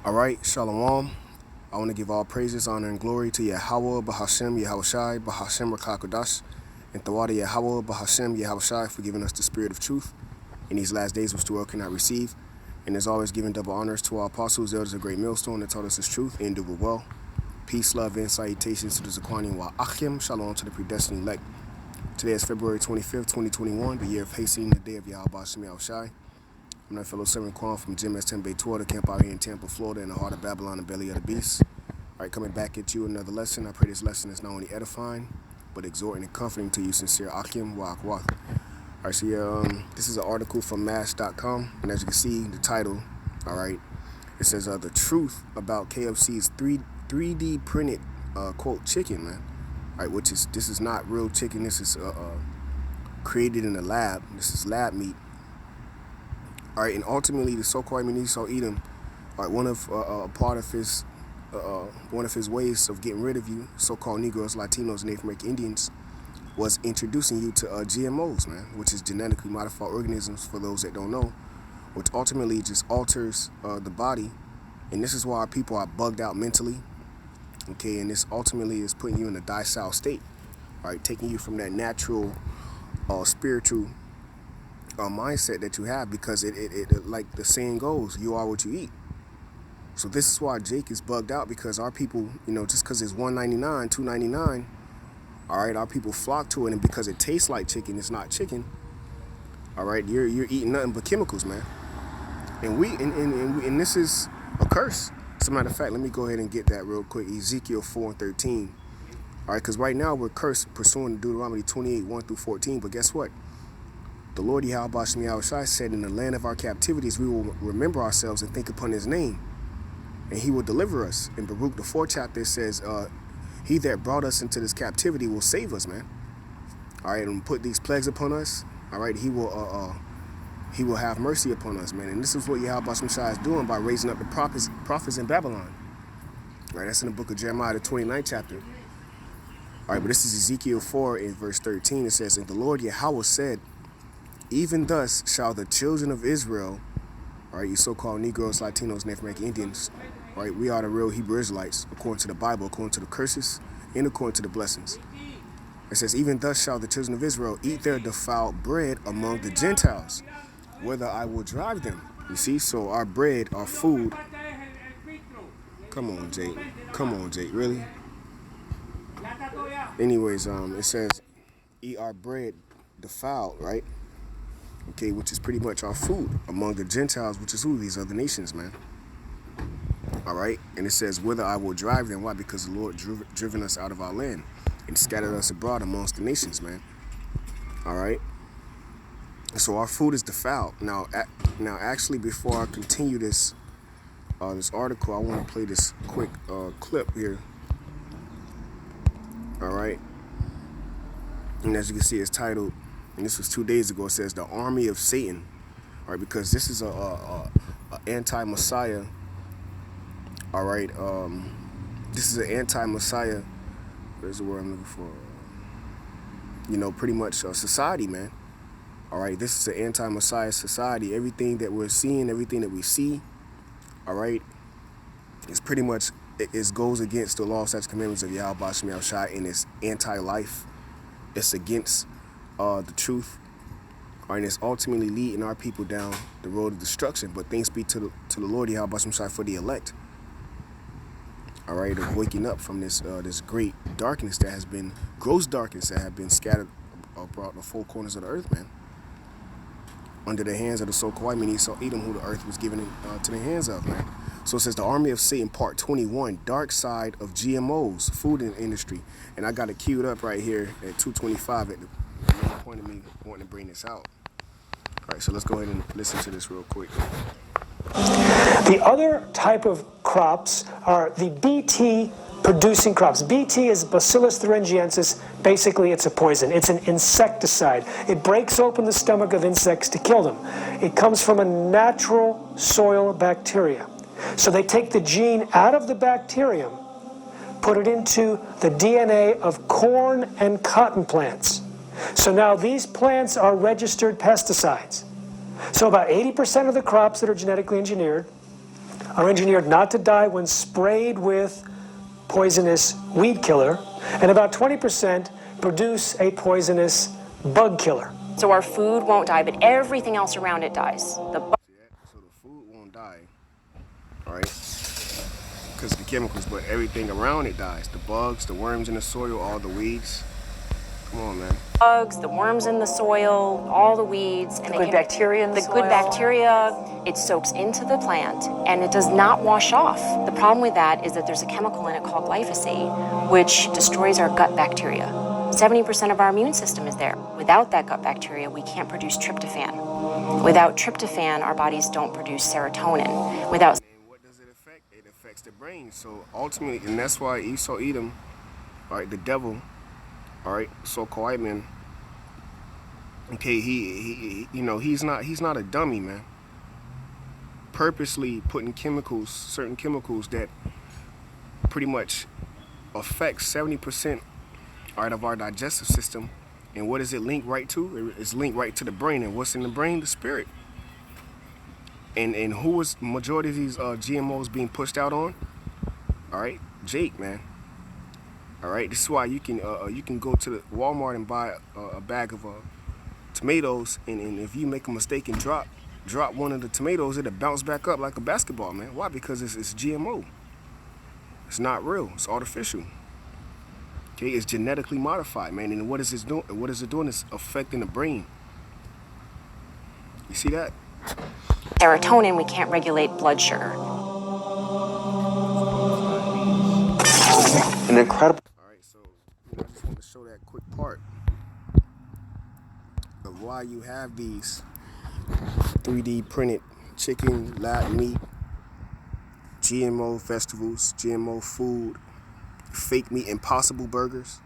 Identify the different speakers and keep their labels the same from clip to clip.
Speaker 1: All right, Shalom. I want to give all praises, honor, and glory to Yahweh, Bahashem, Yahushai, Bahashem, Rakakodash, and Thawada Yahweh, Bahashem, Yahushai for giving us the spirit of truth in these last days which the world cannot receive. And as always, giving double honors to our apostles, elders of great millstone that taught us his truth and do it well. Peace, love, and salutations to the Zaquani wa Achim. Shalom to the predestined elect. Today is February 25th, 2021, the year of hastening the day of Yahweh Bahashem Yahushai. I'm my fellow servant Quan from GMS 10 Bay Tour, the camp out here in Tampa, Florida, in the heart of Babylon, the belly of the beast. All right, coming back at you another lesson. I pray this lesson is not only edifying, but exhorting and comforting to you, sincere Akim wa Akwath. All right, so yeah, this is an article from mash.com, and as you can see, the title, all right, it says the truth about KFC's 3D printed, quote, chicken, man. All right, this is not real chicken. This is created in a lab. This is lab meat. All right, and ultimately, the so-called Esau Edom, all right, one of his ways of getting rid of you, so-called Negroes, Latinos, and Native American Indians, was introducing you to GMOs, man, which is genetically modified organisms, for those that don't know, which ultimately just alters the body, and this is why our people are bugged out mentally, okay, and this ultimately is putting you in a docile state, all right, taking you from that natural, spiritual mindset that you have, because it like the saying goes, you are what you eat. So this is why Jake is bugged out, because our people, just because it's $1.99, $2.99, all right, our people flock to it, and because it tastes like chicken, it's not chicken. All right, you're eating nothing but chemicals, man. And this is a curse. As a matter of fact, let me go ahead and get that real quick. Ezekiel 4:13. All right, because right now we're cursed pursuing Deuteronomy 28, 1 through 14. But guess what? The Lord Yahweh Bahashem Yahushai said, in the land of our captivities, we will remember ourselves and think upon his name, and he will deliver us. In Baruch, the 4th chapter, it says, he that brought us into this captivity will save us, man. All right, and put these plagues upon us. All right, he will have mercy upon us, man. And this is what Yahweh Bahashem Yahushai is doing by raising up the prophets in Babylon. All right, that's in the book of Jeremiah, the 29th chapter. All right, but this is Ezekiel 4 in verse 13. It says, and the Lord Yahweh said, even thus shall the children of Israel, all right, you so-called Negroes, Latinos, Native American Indians, all right, we are the real Hebrew Israelites, according to the Bible, according to the curses, and according to the blessings. It says, even thus shall the children of Israel eat their defiled bread among the Gentiles, whither I will drive them. You see, so our bread, our food. Come on, Jake. Come on, Jake. Really? Anyways, it says, eat our bread defiled, right? Okay, which is pretty much our food among the Gentiles, which is who? These other nations, man. All right, and it says, whither I will drive them. Why? Because the Lord driven us out of our land and scattered us abroad amongst the nations, man. All right, so our food is defiled. Now, actually, before I continue this article, I want to play this quick clip here. All right, and as you can see, it's titled, and this was 2 days ago, it says, the army of Satan. All right, because this is a anti-Messiah. All right, this is an anti-Messiah, where's the word I'm looking for? Pretty much society, man. All right, this is an anti-Messiah society. Everything that we're seeing, everything that we see, all right, it's pretty much, it goes against the law, statutes, commandments of Yahweh Bahashem Yahushai, and it's anti-life. It's against the truth, and it's ultimately leading our people down the road of destruction. But thanks be to the Lord Yahweh Bahashem Yahushai for the elect. All right, of waking up from this great darkness that has been, gross darkness that have been scattered about the four corners of the earth, man, under the hands of the so-called Esau Edom, who the earth was given to the hands of, man. So it says the army of Satan, part 21, dark side of GMOs, food industry, and I got it queued up right here at 2:25 at the main point of me wanting to bring this out. All right, so let's go ahead and listen to this real quick.
Speaker 2: The other type of crops are the BT producing crops. BT is Bacillus thuringiensis. Basically, it's a poison. It's an insecticide. It breaks open the stomach of insects to kill them. It comes from a natural soil bacteria. So they take the gene out of the bacterium, put it into the DNA of corn and cotton plants. So now these plants are registered pesticides. So about 80% of the crops that are genetically engineered are engineered not to die when sprayed with poisonous weed killer, and about 20% produce a poisonous bug killer.
Speaker 3: So our food won't die, but everything else around it dies.
Speaker 1: So the food won't die, all right? Because of the chemicals, but everything around it dies. The bugs, the worms in the soil, all the weeds. Come on, man.
Speaker 3: Bugs, the worms in the soil, all the weeds, and
Speaker 4: the good bacteria in the soil.
Speaker 3: The good bacteria, it soaks into the plant and it does not wash off. The problem with that is that there's a chemical in it called glyphosate, which destroys our gut bacteria. 70% of our immune system is there. Without that gut bacteria, we can't produce tryptophan. Without tryptophan, our bodies don't produce serotonin. Without
Speaker 1: And what does it affect? It affects the brain. So ultimately, and that's why Esau Edom, all right, the devil, all right, so-called white man. Okay, he you know, he's not a dummy, man. Purposely putting chemicals, certain chemicals that pretty much affect 70%, all right, of our digestive system. And what is it linked right to? It's linked right to the brain. And what's in the brain? The spirit. And who is majority of these GMOs being pushed out on? All right, Jake, man. All right, this is why you can go to the Walmart and buy a bag of tomatoes, and if you make a mistake and drop one of the tomatoes, it'll bounce back up like a basketball, man. Why? Because it's GMO. It's not real. It's artificial. Okay, it's genetically modified, man. And what is it doing? What is it doing? It's affecting the brain. You see that?
Speaker 3: serotonin, we can't regulate blood sugar.
Speaker 5: An incredible.
Speaker 1: All right, so I just want to show that quick part of why you have these 3D printed chicken, lab meat, GMO festivals, GMO food, fake meat, impossible burgers.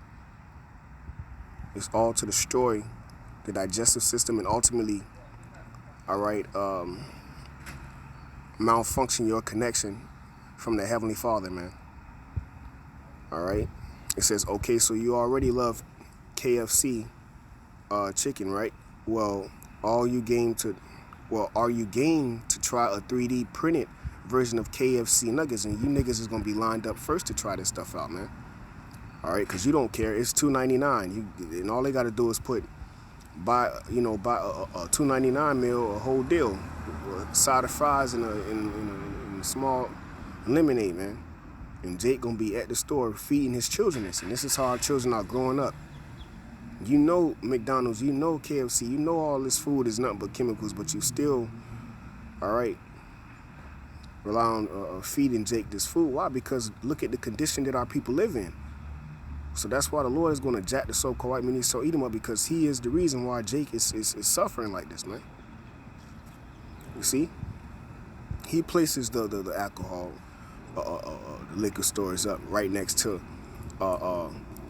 Speaker 1: It's all to destroy the digestive system and ultimately, all right, malfunction your connection from the Heavenly Father, man. All right. It says, okay, so you already love KFC chicken, right? Well, are you game to try a 3D printed version of KFC nuggets? And you niggas is gonna be lined up first to try this stuff out, man. All right, because you don't care. It's $2.99. And all they got to do is buy a $2.99 meal, a whole deal, a side of fries and a small lemonade, man. And Jake gonna be at the store feeding his children this, and this is how our children are growing up. You know McDonald's, you know KFC, you know all this food is nothing but chemicals, but you still, all right, rely on feeding Jake this food. Why? Because look at the condition that our people live in. So that's why the Lord is going to jack the so-called white man Esau Edom up, because he is the reason why Jake is suffering like this, man. You see? He places the alcohol, the liquor stores up right next to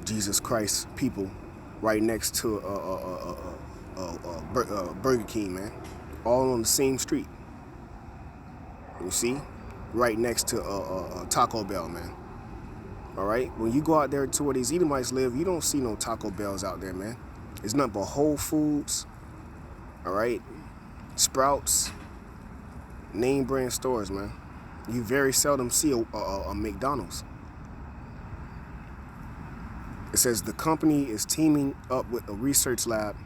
Speaker 1: Jesus Christ people, right next to Burger King, man. All on the same street. You see? Right next to Taco Bell, man. All right? When you go out there to where these Edomites live, you don't see no Taco Bells out there, man. It's nothing but Whole Foods, all right? Sprouts, name brand stores, man. You very seldom see a McDonald's. It says the company is teaming up with a research lab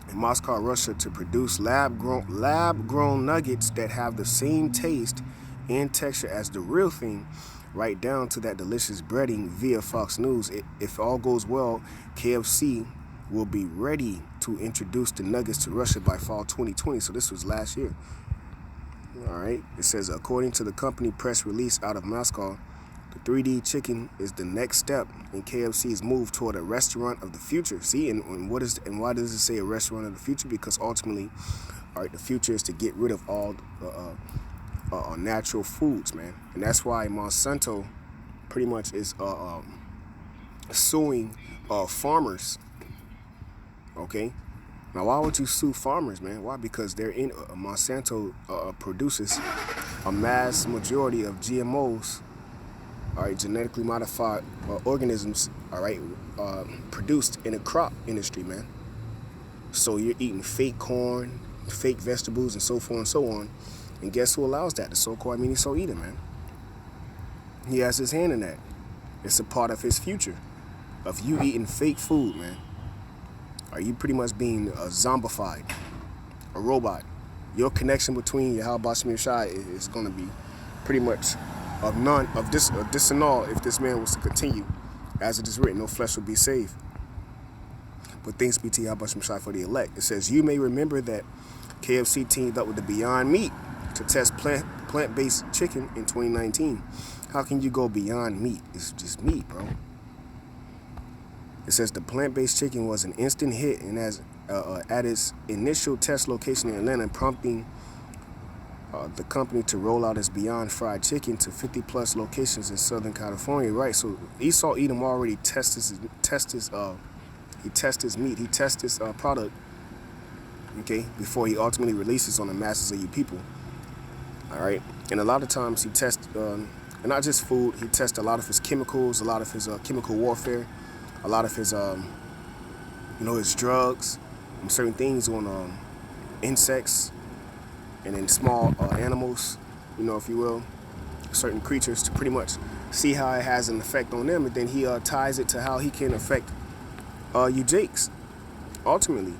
Speaker 1: in Moscow, Russia, to produce lab-grown nuggets that have the same taste and texture as the real thing, right down to that delicious breading via Fox News. If all goes well, KFC will be ready to introduce the nuggets to Russia by fall 2020. So this was last year. All right. It says, according to the company press release out of Moscow, the 3D chicken is the next step in KFC's move toward a restaurant of the future. See, and why does it say a restaurant of the future? Because ultimately, all right, the future is to get rid of all natural foods, man. And that's why Monsanto pretty much is suing farmers. Okay. Now, why would you sue farmers, man? Why? Because they're in Monsanto produces a mass majority of GMOs, all right, genetically modified organisms, all right, produced in the crop industry, man. So you're eating fake corn, fake vegetables, and so forth and so on. And guess who allows that? The so-called so eater, man. He has his hand in that. It's a part of his future, of you eating fake food, man. Are you pretty much being zombified, a robot? Your connection between Yahweh Shai Shai is going to be pretty much of none of this and all if this man was to continue, as it is written, no flesh will be saved. But thanks be to Yahweh Shai for the elect. It says, you may remember that KFC teamed up with the Beyond Meat to test plant-based chicken in 2019. How can you go beyond meat? It's just meat, bro. It says the plant-based chicken was an instant hit and as at its initial test location in Atlanta, prompting the company to roll out its Beyond Fried Chicken to 50+ locations in Southern California. Right, so Esau Edom already tests his meat, he tests his product, okay, before he ultimately releases on the masses of you people. All right, and a lot of times he tests, and not just food, he tests a lot of his chemicals, a lot of his chemical warfare, a lot of his, his drugs and certain things on insects and in small animals, if you will, certain creatures, to pretty much see how it has an effect on them, and then he ties it to how he can affect you Jakes, ultimately.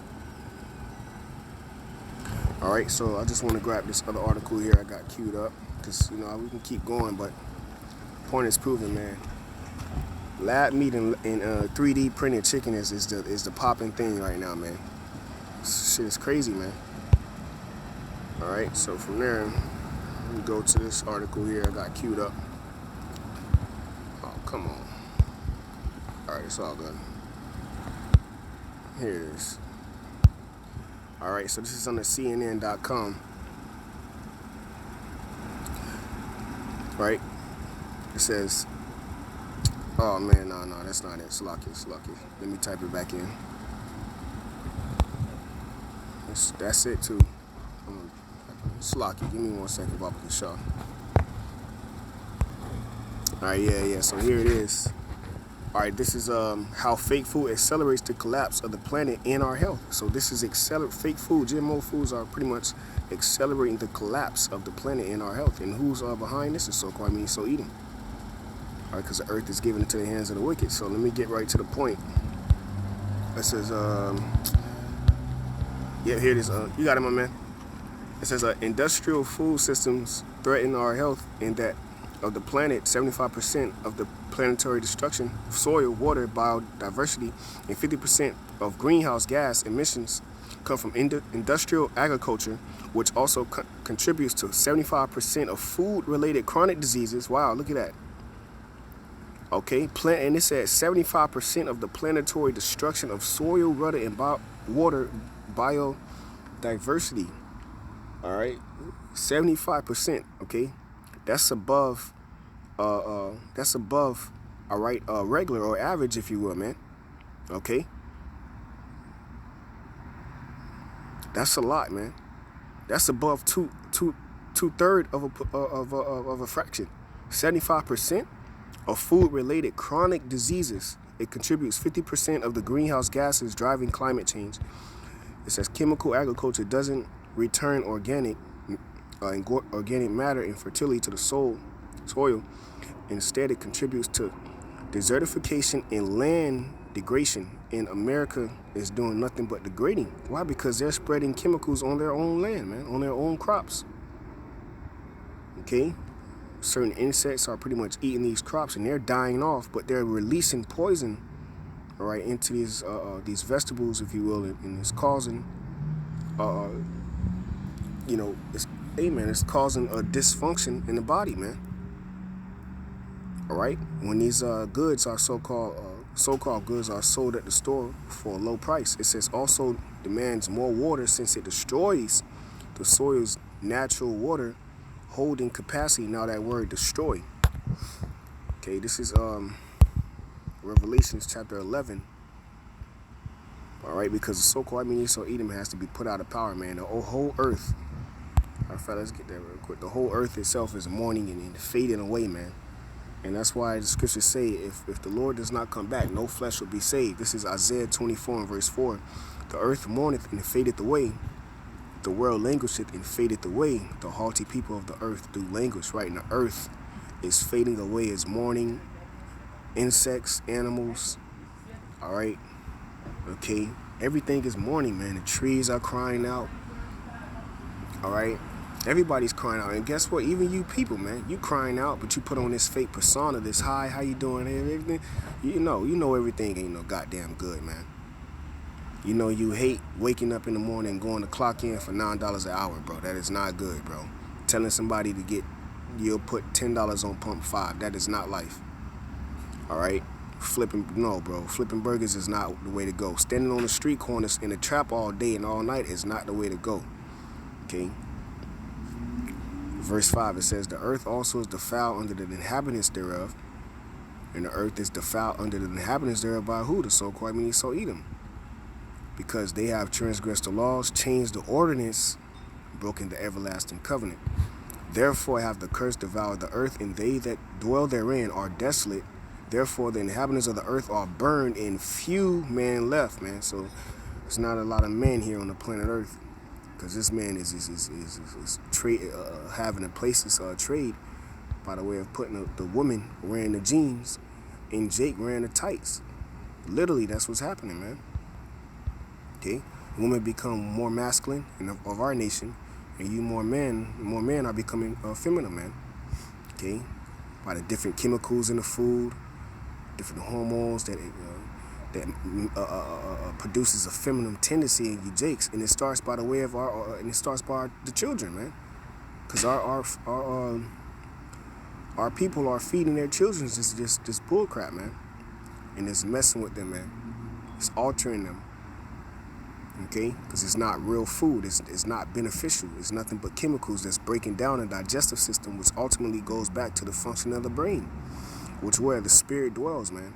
Speaker 1: All right, so I just want to grab this other article here I got queued up, because, we can keep going, but point is proven, man. Lab meat and 3D printed chicken is the popping thing right now, man. Shit is crazy, man. All right, so from there, let me go to this article here I got queued up. Oh, come on. All right, it's all good. Here it is. All right, so this is on the CNN.com. Right? It says, oh man, no, that's not it. It's lucky. Let me type it back in. That's it too. Slocky. Give me 1 second, Baba Shaw. All right, yeah. So here it is. All right, this is how fake food accelerates the collapse of the planet and our health. So this is fake food. GMO foods are pretty much accelerating the collapse of the planet and our health. And who's behind this? Is so-called so eating. All right, because the earth is given into the hands of the wicked. So let me get right to the point. It says, here it is. You got it, my man. It says industrial food systems threaten our health, and that of the planet, 75% of the planetary destruction of soil, water, biodiversity, and 50% of greenhouse gas emissions come from industrial agriculture, which also contributes to 75% of food-related chronic diseases. Wow, look at that. Okay, and it says 75% of the planetary destruction of soil, water, and water biodiversity. All right, 75%. Okay, that's above, all right, regular or average, if you will, man. Okay, that's a lot, man. That's above two-thirds of a fraction. 75% of food-related chronic diseases. It contributes 50% of the greenhouse gases driving climate change. It says chemical agriculture doesn't return organic matter and fertility to the soil. Instead, it contributes to desertification and land degradation. And America is doing nothing but degrading. Why? Because they're spreading chemicals on their own land, man, on their own crops. Okay? Certain insects are pretty much eating these crops, and they're dying off, but they're releasing poison, all right, into these vegetables, if you will, and it's causing, it's causing a dysfunction in the body, man. All right, when these goods are so-called goods are sold at the store for a low price, it says also demands more water since it destroys the soil's natural water holding capacity. Now that word destroy. Okay, this is Revelations chapter 11. All right, because the so-called Edom has to be put out of power, man. The whole earth. All right, let's get that real quick. The whole earth itself is mourning and fading away, man. And that's why the scriptures say, if the Lord does not come back, no flesh will be saved. This is Isaiah 24 and verse 4. The earth mourneth and fadeth away, The world languisheth and fadeth away. The haughty people of the earth do languish. Right, and the earth is fading away as mourning. Insects, animals. All right. Okay. Everything is mourning, man. The trees are crying out. All right. Everybody's crying out, and guess what? Even you people, man, you crying out, but you put on this fake persona, this hi, how you doing, everything. You know everything ain't no goddamn good, man. You know you hate waking up in the morning and going to clock in for $9 an hour, bro. That is not good, bro. Telling somebody you'll put $10 on pump 5. That is not life. All right. No, bro. Flipping burgers is not the way to go. Standing on the street corners in a trap all day and all night is not the way to go. Okay. Verse 5, it says, the earth also is defiled under the inhabitants thereof, and the earth is defiled under the inhabitants thereof by who? The so-called Edom. Because they have transgressed the laws, changed the ordinance, broken the everlasting covenant. Therefore have the curse devoured the earth, and they that dwell therein are desolate. Therefore the inhabitants of the earth are burned, and few men left, man. So there's not a lot of men here on the planet Earth. Because this man is having a places trade by the way of putting the woman wearing the jeans and Jake wearing the tights. Literally, that's what's happening, man. Okay, women become more masculine of our nation, and more men are becoming feminine, man. Okay, by the different chemicals in the food, different hormones that produces a feminine tendency in you jakes, and it starts by the way of the children, man. Because our people are feeding their children this bull crap, man, and it's messing with them, man. It's altering them, okay? Because it's not real food. It's not beneficial. It's nothing but chemicals that's breaking down the digestive system, which ultimately goes back to the function of the brain, which where the spirit dwells, man.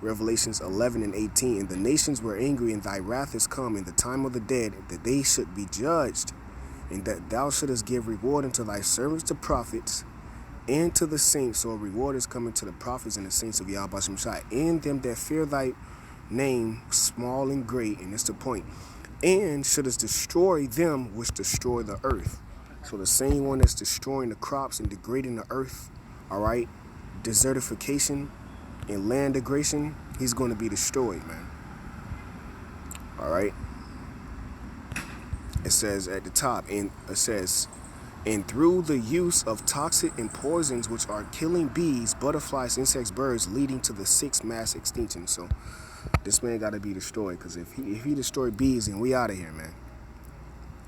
Speaker 1: Revelations 11 and 18, and the nations were angry, and thy wrath is come in the time of the dead, that they should be judged, and that thou shouldest give reward unto thy servants the prophets, and to the saints. So a reward is coming to the prophets and the saints of Yahweh Shai, and them that fear thy name, small and great, and it's the point, and shouldest destroy them which destroy the earth. So the same one that's destroying the crops and degrading the earth, all right, desertification and land degradation, he's going to be destroyed, man. All right. It says at the top, and it says, and through the use of toxic and poisons which are killing bees, butterflies, insects, birds, leading to the 6th mass extinction. So this man got to be destroyed, because if he destroyed bees, then we out of here, man.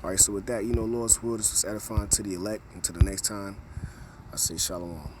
Speaker 1: All right. So with that, Lord's will, this was edifying to the elect, and to the next time, I say shalom.